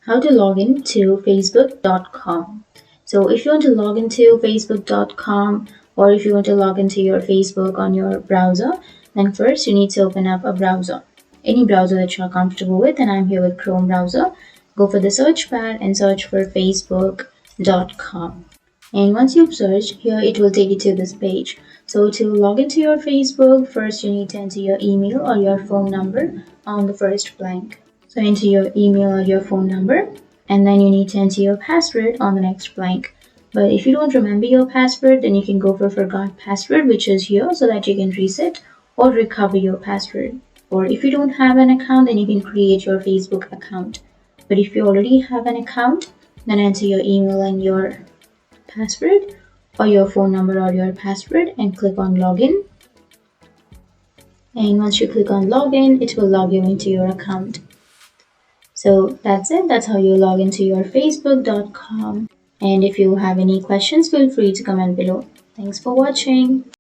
how to log in to facebook.com. So if you want to log into facebook.com, or if you want to log into your Facebook on your browser, then first you need to open up a browser, any browser that you're comfortable with, and I'm here with Chrome browser. Go for the search bar and search for facebook.com. And once you've searched, here it will take you to this page. So to log into your Facebook, first you need to enter your email or your phone number on the first blank. So enter your email or your phone number, and then you need to enter your password on the next blank. But if you don't remember your password, then you can go for forgot password, which is here, so that you can reset or recover your password. Or if you don't have an account, then you can create your Facebook account. But if you already have an account, then enter your email and your password, or your phone number or your password, and click on login. And once you click on login, it will log you into your account. So that's it. That's how you log into your facebook.com. And if you have any questions, feel free to comment below. Thanks for watching.